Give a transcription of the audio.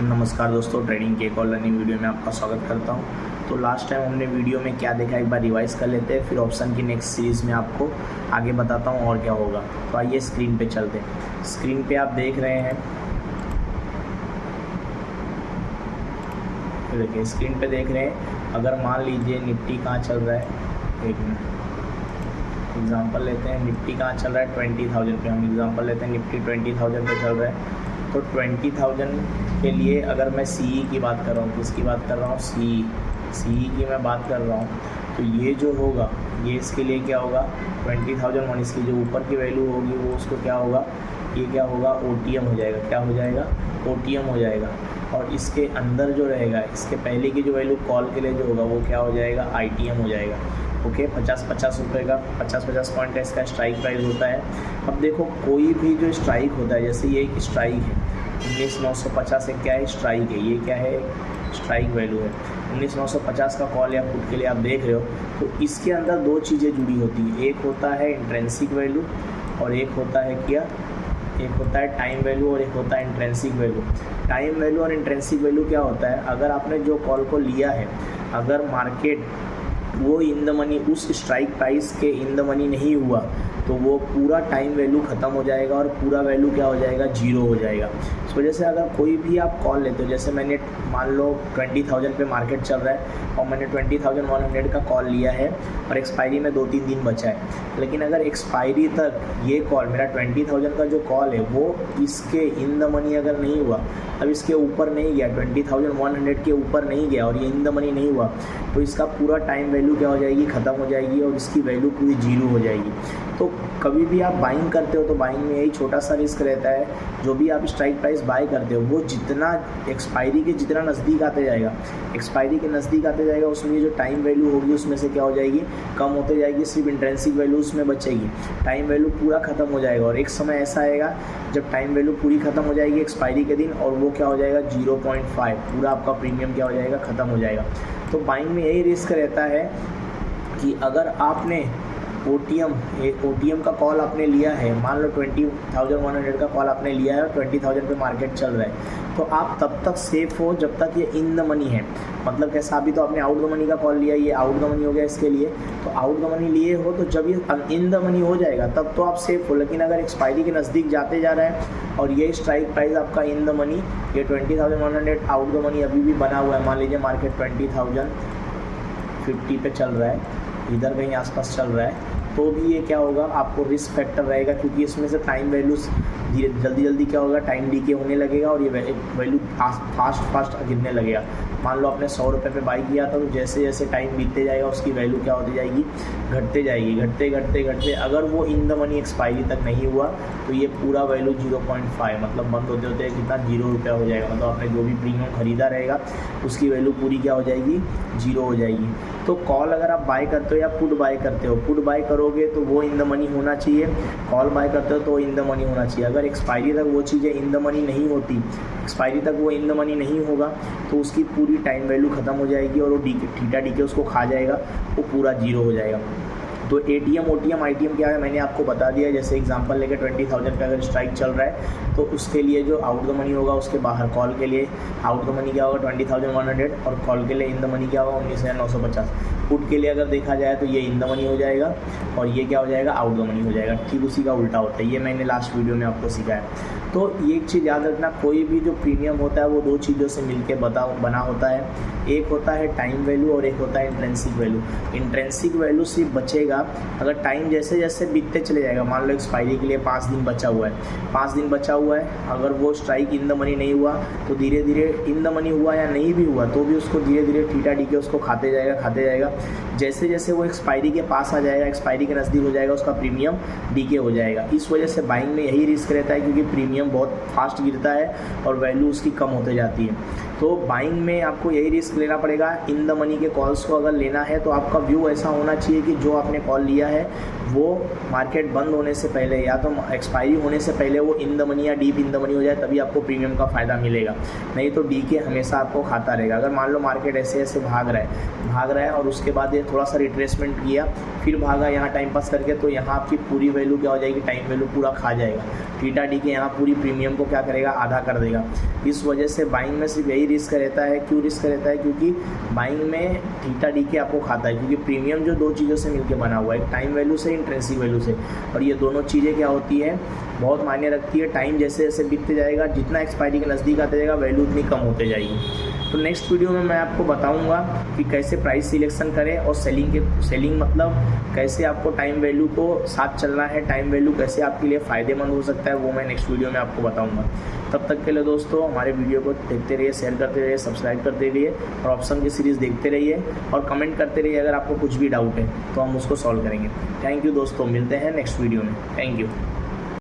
नमस्कार दोस्तों, ट्रेडिंग के एक और लर्निंग वीडियो में आपका स्वागत करता हूं। तो लास्ट टाइम हमने वीडियो में क्या देखा एक बार रिवाइज कर लेते हैं, फिर ऑप्शन की नेक्स्ट सीरीज़ में आपको आगे बताता हूं और क्या होगा। तो आइए स्क्रीन पे चलते हैं। स्क्रीन पे आप देख रहे हैं, देखिए स्क्रीन पे देख रहे हैं। अगर मान लीजिए निफ्टी कहाँ चल रहा है, एक मिनट एग्जांपल लेते हैं। निफ्टी कहाँ चल रहा है 20,000 पे। हम एग्जांपल लेते हैं, निफ्टी 20,000 पे चल रहा है। तो 20,000 के लिए अगर मैं सीई की बात कर रहा हूँ, किसकी बात कर रहा हूँ, सीई की मैं बात कर रहा हूँ। तो ये जो होगा, ये इसके लिए क्या होगा 20,001, इसकी जो ऊपर की वैल्यू होगी वो उसको क्या होगा, ये क्या होगा ओटीएम हो जाएगा। क्या हो जाएगा, ओटीएम हो जाएगा। और इसके अंदर जो रहेगा, इसके पहले की जो वैल्यू कॉल के लिए जो होगा वो क्या हो जाएगा, आईटीएम हो जाएगा। ओके, 50-50 रुपये का 50-50 पॉइंट का इसका स्ट्राइक प्राइस होता है। अब देखो कोई भी जो स्ट्राइक होता है, जैसे ये एक स्ट्राइक है 19,950 एक क्या है, स्ट्राइक है। ये क्या है, स्ट्राइक वैल्यू है 19,950 का कॉल या पुट के लिए आप देख रहे हो। तो इसके अंदर दो चीज़ें जुड़ी होती हैं, एक होता है इंट्रेंसिक वैल्यू और एक होता है क्या, एक होता है टाइम वैल्यू और एक होता है इंट्रेंसिक वैल्यू। टाइम वैल्यू और इंट्रेंसिक वैल्यू क्या होता है, अगर आपने जो कॉल को लिया है, अगर मार्केट वो इन द मनी उस स्ट्राइक प्राइस के इन द मनी नहीं हुआ तो वो पूरा टाइम वैल्यू ख़त्म हो जाएगा और पूरा वैल्यू क्या हो जाएगा, जीरो हो जाएगा। इस वजह से अगर कोई भी आप कॉल लेते हो, जैसे मैंने मान लो 20,000 पे मार्केट चल रहा है और मैंने 20,100 का कॉल लिया है और एक्सपायरी में 2-3 दिन बचा है, लेकिन अगर एक्सपायरी तक ये कॉल मेरा 20,000 का जो कॉल है वो इसके इन द मनी अगर नहीं हुआ, अब इसके ऊपर नहीं गया, 20,100 के ऊपर नहीं गया और ये इन द मनी नहीं हुआ, तो इसका पूरा टाइम वैल्यू क्या हो जाएगी, ख़त्म हो जाएगी और इसकी वैल्यू पूरी जीरो हो जाएगी। तो कभी भी आप बाइंग करते हो तो बाइंग में यही छोटा सा रिस्क रहता है, जो भी आप स्ट्राइक प्राइस बाय करते हो वो जितना एक्सपायरी के जितना नज़दीक आते जाएगा, एक्सपायरी के नज़दीक आते जाएगा, उसमें जो टाइम वैल्यू होगी उसमें से क्या हो जाएगी, कम होते जाएगी, सिर्फ इंट्रेंसिक वैल्यू उसमें बचेगी। टाइम वैल्यू पूरा ख़त्म हो जाएगा और एक समय ऐसा आएगा जब टाइम वैल्यू पूरी ख़त्म हो जाएगी एक्सपायरी के दिन, और वो क्या हो जाएगा 0.5, पूरा आपका प्रीमियम क्या हो जाएगा, ख़त्म हो जाएगा। तो बाइंग में यही रिस्क रहता है कि अगर आपने ओटीएम का कॉल आपने लिया है, मान लो 20,100 का कॉल आपने लिया है और 20,000 पे मार्केट चल रहा है, तो आप तब तक सेफ हो जब तक ये इन द मनी है। मतलब कैसा, अभी तो आपने आउट द मनी का कॉल लिया, ये आउट द मनी हो गया इसके लिए, तो आउट द मनी लिए हो तो जब ये इन द मनी हो जाएगा तब तो आप सेफ हो। लेकिन अगर एक्सपायरी के नज़दीक जाते जा रहा है और ये स्ट्राइक प्राइस आपका इन द मनी, ये 20,100 आउट द मनी अभी भी बना हुआ है, मान लीजिए मार्केट 20,050 पे चल रहा है, इधर कहीं आसपास चल रहा है, तो भी ये क्या होगा, आपको रिस्क फैक्टर रहेगा, क्योंकि इसमें से टाइम वैल्यूज जल्दी क्या होगा, टाइम डीके होने लगेगा और ये वैल्यू फास्ट गिरने लगेगा। मान लो आपने 100 रुपये पे बाई किया था, तो जैसे जैसे टाइम बीतते जाएगा उसकी वैल्यू क्या होती जाएगी, घटते जाएगी, घटते अगर वो इन द मनी एक्सपायरी तक नहीं हुआ तो ये पूरा वैल्यू 0.5 मतलब बंद होते होते कितना, 0 रुपया हो जाएगा। मतलब आपने जो भी प्रीमियम खरीदा रहेगा उसकी वैल्यू पूरी क्या हो जाएगी, 0 हो जाएगी। तो कॉल अगर आप बाय करते हो या पुट बाय करते हो, पुट बाय करोगे तो वो इन द मनी होना चाहिए, कॉल बाय करते हो तो इन द मनी होना चाहिए। अगर एक्सपायरी तक वो चीज़ें इन द मनी नहीं होती, एक्सपायरी तक वो इन द मनी नहीं होगा तो उसकी पूरी टाइम वैल्यू ख़त्म हो जाएगी और वो थीटा डीके उसको खा जाएगा, वो पूरा 0 हो जाएगा। तो एटीएम ओटीएम आईटीएम क्या है मैंने आपको बता दिया। जैसे एग्जांपल लेके 20,000 का अगर स्ट्राइक चल रहा है तो उसके लिए जो आउट द मनी होगा उसके बाहर, कॉल के लिए आउट द मनी क्या होगा 20,100 और कॉल के लिए इन द मनी क्या होगा 19,950। पुट के लिए अगर देखा जाए तो ये इन द मनी हो जाएगा और ये क्या हो जाएगा, आउट द मनी हो जाएगा। ठीक उसी का उल्टा होता है, ये मैंने लास्ट वीडियो में आपको सिखाया। तो ये एक चीज़ याद रखना, कोई भी जो प्रीमियम होता है वो दो चीज़ों से मिलके बना होता है, एक होता है टाइम वैल्यू और एक होता है इंट्रेंसिक वैल्यू। इंट्रेंसिक वैल्यू सिर्फ बचेगा अगर टाइम जैसे जैसे बीतते चले जाएगा। मान लो एक्सपायरी के लिए 5 दिन बचा हुआ है, 5 दिन बचा हुआ है, अगर वो स्ट्राइक इन द मनी नहीं हुआ तो धीरे धीरे इन द मनी हुआ या नहीं भी हुआ तो भी उसको धीरे धीरे थीटा डीके उसको खाते जाएगा। जैसे जैसे वो एक्सपायरी के पास आ जाएगा, एक्सपायरी के नज़दीक हो जाएगा, उसका प्रीमियम डीके हो जाएगा। इस वजह से बाइंग में यही रिस्क रहता है, क्योंकि प्रीमियम बहुत फास्ट गिरता है और वैल्यू उसकी कम होते जाती है। तो बाइंग में आपको यही रिस्क लेना पड़ेगा। इन द मनी के कॉल्स को अगर लेना है तो आपका व्यू ऐसा होना चाहिए कि जो आपने कॉल लिया है वो मार्केट बंद होने से पहले या तो एक्सपायरी होने से पहले वो इन द मनी या डीप इन द मनी हो जाए, तभी आपको प्रीमियम का फ़ायदा मिलेगा। नहीं तो डी के हमेशा आपको खाता रहेगा। अगर मान लो मार्केट ऐसे ऐसे भाग रहा है और उसके बाद ये थोड़ा सा रिट्रेसमेंट किया, फिर भागा यहाँ टाइम पास करके, तो यहाँ आपकी पूरी वैल्यू क्या हो जाएगी, टाइम वैल्यू पूरा खा जाएगा। थीटा डी के यहाँ पूरी प्रीमियम को क्या करेगा, आधा कर देगा। इस वजह से बाइंग में सिर्फ यही रिस्क रहता है। क्यों रिस्क रहता है? क्योंकि बाइंग में थीटा डी के आपको खाता है, क्योंकि प्रीमियम जो दो चीज़ों से मिलकर बना हुआ है, टाइम वैल्यू से, इंट्रिंसिक वैल्यू से, और ये दोनों चीज़ें क्या होती है, बहुत मायने रखती है। टाइम जैसे जैसे बीतते जाएगा, जितना एक्सपायरी के नज़दीक आते जाएगा, वैल्यू उतनी कम होते जाएगी। तो नेक्स्ट वीडियो में मैं आपको बताऊंगा कि कैसे प्राइस सिलेक्शन करें और सेलिंग मतलब कैसे आपको टाइम वैल्यू को साथ चलना है, टाइम वैल्यू कैसे आपके लिए फ़ायदेमंद हो सकता है, वो मैं नेक्स्ट वीडियो में आपको बताऊंगा। तब तक के लिए दोस्तों हमारे वीडियो को देखते रहिए, शेयर करते रहिए, सब्सक्राइब करते रहिए और ऑप्शन की सीरीज़ देखते रहिए और कमेंट करते रहिए। अगर आपको कुछ भी डाउट है तो हम उसको सॉल्व करेंगे। थैंक यू दोस्तों, मिलते हैं नेक्स्ट वीडियो में। Thank you.